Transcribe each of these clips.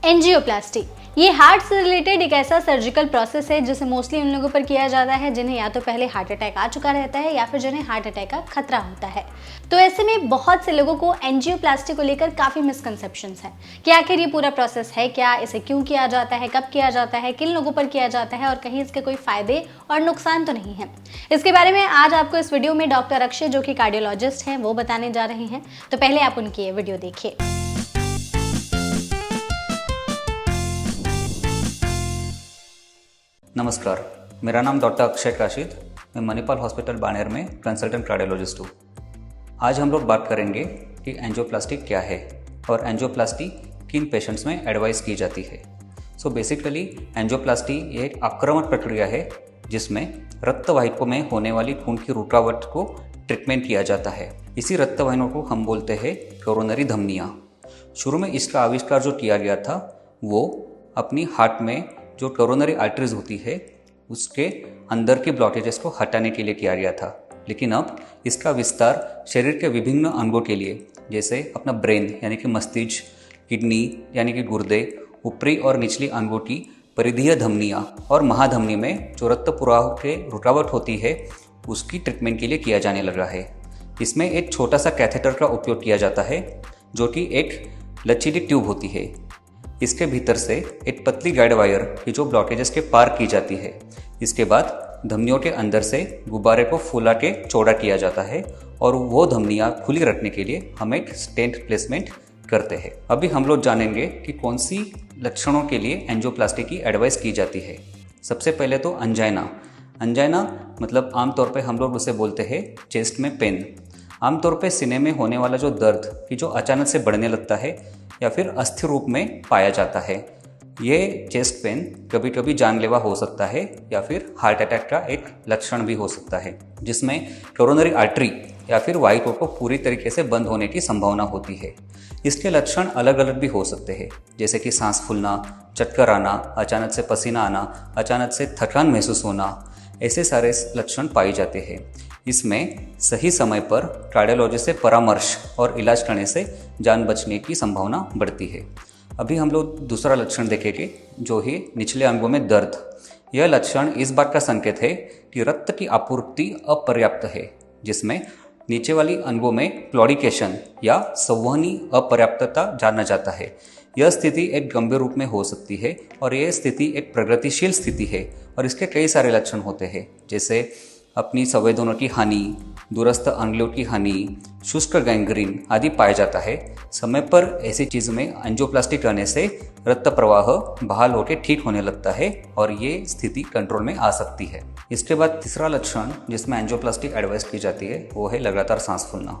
Angioplasty ये heart से related एक ऐसा सर्जिकल प्रोसेस है जिसे मोस्टली उन लोगों पर किया जाता है जिन्हें या तो पहले हार्ट अटैक आ चुका रहता है या फिर जिन्हें हार्ट अटैक का खतरा होता है। तो ऐसे में बहुत से लोगों को एंजियोप्लास्टी को लेकर काफ़ी मिसकंसेप्शंस हैं कि आखिर ये पूरा प्रोसेस है क्या, इसे क्यों किया जाता है, कब किया जाता है, किन लोगों पर किया जाता है और कहीं इसके कोई फायदे और नुकसान तो नहीं है। इसके बारे में आज आपको इस वीडियो में डॉक्टर अक्षय, जो कि कार्डियोलॉजिस्ट हैं, वो बताने जा रहे हैं। तो पहले आप उनकी ये वीडियो देखिए। नमस्कार, मेरा नाम डॉक्टर अक्षय काशिद। मैं मणिपाल हॉस्पिटल बानेर में कंसल्टेंट कार्डियोलॉजिस्ट हूँ। आज हम लोग बात करेंगे कि एंजियोप्लास्टी क्या है और एंजियोप्लास्टी किन पेशेंट्स में एडवाइस की जाती है। सो बेसिकली एंजियोप्लास्टी ये एक आक्रामक प्रक्रिया है जिसमें रक्त वाहिकाओं में होने वाली खून की रुकावट को ट्रीटमेंट किया जाता है। इसी रक्त वाहिकाओं को हम बोलते हैं कोरोनरी धमनियाँ। शुरू में इसका आविष्कार जो किया गया था वो अपनी हार्ट में जो कोरोनरी आर्टरीज होती है उसके अंदर के ब्लॉकेजेस को हटाने के लिए किया गया था, लेकिन अब इसका विस्तार शरीर के विभिन्न अंगों के लिए, जैसे अपना ब्रेन यानी कि मस्तिष्क, किडनी यानी कि गुर्दे, ऊपरी और निचली अंगों की परिधीय धमनियाँ और महाधमनी में जो रक्त प्रवाह के रुकावट होती है उसकी ट्रीटमेंट के लिए किया जाने लगा है। इसमें एक छोटा सा कैथेटर का उपयोग किया जाता है जो कि एक लचीली ट्यूब होती है। इसके भीतर से एक पतली गाइड वायर की जो ब्लॉकेजेस के पार की जाती है। इसके बाद धमनियों के अंदर से गुब्बारे को फुला के चौड़ा किया जाता है और वो धमनियाँ खुली रखने के लिए हम एक स्टेंट प्लेसमेंट करते हैं। अभी हम लोग जानेंगे कि कौन सी लक्षणों के लिए एंजियोप्लास्टी की एडवाइस की जाती है। सबसे पहले तो अंजाइना मतलब आमतौर पे हम लोग उसे बोलते हैं चेस्ट में पेन। आमतौर पे सीने में होने वाला जो दर्द कि जो अचानक से बढ़ने लगता है या फिर अस्थिर रूप में पाया जाता है। ये चेस्ट पेन कभी कभी जानलेवा हो सकता है या फिर हार्ट अटैक का एक लक्षण भी हो सकता है, जिसमें कोरोनरी आर्टरी या फिर वाहिकाओं को पूरी तरीके से बंद होने की संभावना होती है। इसके लक्षण अलग अलग भी हो सकते हैं, जैसे कि सांस फूलना, चक्कर आना, अचानक से पसीना आना, अचानक से थकान महसूस होना, ऐसे सारे लक्षण पाए जाते हैं। इसमें सही समय पर कार्डियोलॉजिस्ट से परामर्श और इलाज करने से जान बचने की संभावना बढ़ती है। अभी हम लोग दूसरा लक्षण देखेंगे जो है निचले अंगों में दर्द। यह लक्षण इस बात का संकेत है कि रक्त की आपूर्ति अपर्याप्त है, जिसमें नीचे वाली अंगों में क्लॉडिकेशन या संवहनी अपर्याप्तता जाना जाता है। यह स्थिति एक गंभीर रूप में हो सकती है और यह स्थिति एक प्रगतिशील स्थिति है और इसके कई सारे लक्षण होते हैं, जैसे अपनी संवेदनों की हानि, दूरस्थ अंगुलियों की हानि, शुष्क गैंग्रीन आदि पाया जाता है। समय पर ऐसी चीज़ में एंजियोप्लास्टी करने से रक्त प्रवाह बहाल होकर ठीक होने लगता है और ये स्थिति कंट्रोल में आ सकती है। इसके बाद तीसरा लक्षण जिसमें एंजियोप्लास्टी एडवाइस की जाती है वो है लगातार सांस फूलना।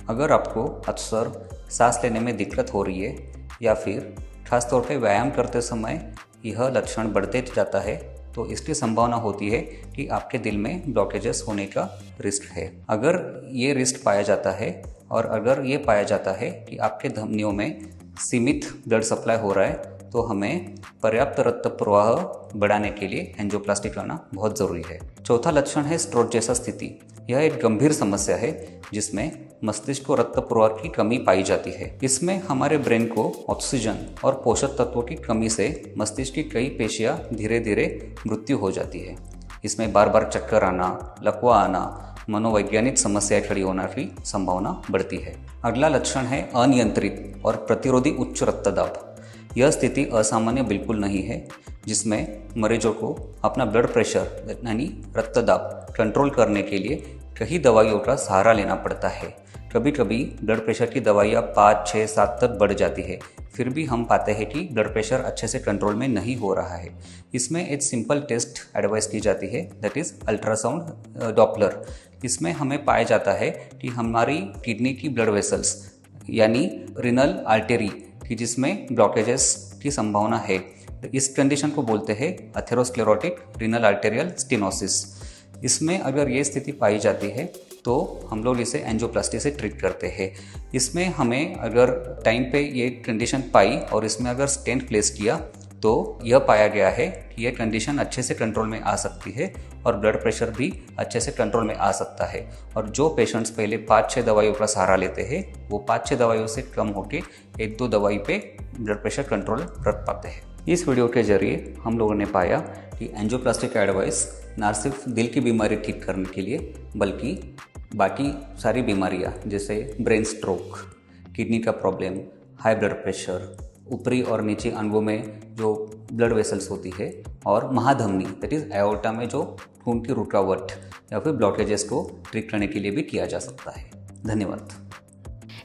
अगर आपको अक्सर सांस लेने में दिक्कत हो रही है या फिर खासतौर पर व्यायाम करते समय यह लक्षण बढ़ते जाता है तो इसकी संभावना होती है कि आपके दिल में ब्लॉकेजेस होने का रिस्क है। अगर ये रिस्क पाया जाता है और अगर ये पाया जाता है कि आपके धमनियों में सीमित ब्लड सप्लाई हो रहा है तो हमें पर्याप्त रक्त प्रवाह बढ़ाने के लिए एंजियोप्लास्टी करना बहुत ज़रूरी है। चौथा लक्षण है स्ट्रोक जैसा स्थिति। यह एक गंभीर समस्या है जिसमें मस्तिष्क को रक्त प्रवाह की कमी पाई जाती है। इसमें हमारे ब्रेन को ऑक्सीजन और पोषक तत्वों की कमी से मस्तिष्क की कई पेशियां धीरे धीरे मृत्यु हो जाती है। इसमें बार बार चक्कर आना, लकवा आना, मनोवैज्ञानिक समस्याएं खड़ी होने की संभावना बढ़ती है। अगला लक्षण है अनियंत्रित और प्रतिरोधी उच्च रक्तदाब। यह स्थिति असामान्य बिल्कुल नहीं है, जिसमें मरीजों को अपना ब्लड प्रेशर यानी रक्तदाब कंट्रोल करने के लिए कई दवाइयों का सहारा लेना पड़ता है। कभी कभी ब्लड प्रेशर की दवाइयाँ 5, 6, 7 तक बढ़ जाती है, फिर भी हम पाते हैं कि ब्लड प्रेशर अच्छे से कंट्रोल में नहीं हो रहा है। इसमें एक सिंपल टेस्ट एडवाइस की जाती है, दैट इज़ अल्ट्रासाउंड डॉपलर। इसमें हमें पाया जाता है कि हमारी किडनी की ब्लड वेसल्स यानी रिनल आर्टरी की जिसमें ब्लॉकेजेस की संभावना है, इस कंडीशन को बोलते हैं एथेरोस्क्लेरोटिक रिनल आर्टेरियल स्टेनोसिस। इसमें अगर ये स्थिति पाई जाती है तो हम लोग इसे एंजियोप्लास्टी से ट्रीट करते हैं। इसमें हमें अगर टाइम पे ये कंडीशन पाई और इसमें अगर स्टेंट प्लेस किया तो यह पाया गया है कि यह कंडीशन अच्छे से कंट्रोल में आ सकती है और ब्लड प्रेशर भी अच्छे से कंट्रोल में आ सकता है। और जो पेशेंट्स पहले 5-6 दवाइयों का सहारा लेते हैं वो 5-6 दवाइयों से कम होकर 1-2 दवाई पे ब्लड प्रेशर कंट्रोल रख पाते हैं। इस वीडियो के जरिए हम लोगों ने पाया कि एंजियोप्लास्टी का एडवाइस ना सिर्फ दिल की बीमारी ठीक करने के लिए बल्कि बाकी सारी बीमारियां जैसे ब्रेन स्ट्रोक, किडनी का प्रॉब्लम, हाई ब्लड प्रेशर, ऊपरी और नीचे अंगों में जो ब्लड वेसल्स होती है और महाधमनी दैट इज एओर्टा में जो खून की रुकावट या फिर ब्लॉकेजेस को ट्रीट करने के लिए भी किया जा सकता है। धन्यवाद।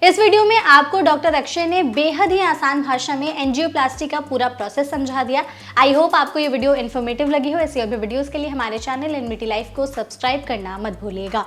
इस वीडियो में आपको डॉक्टर अक्षय ने बेहद ही आसान भाषा में एंजियोप्लास्टी का पूरा प्रोसेस समझा दिया। आई होप आपको ये वीडियो इन्फॉर्मेटिव लगी हो। ऐसी और भी वीडियोस के लिए हमारे चैनल एनबीटी लाइफ को सब्सक्राइब करना मत भूलिएगा।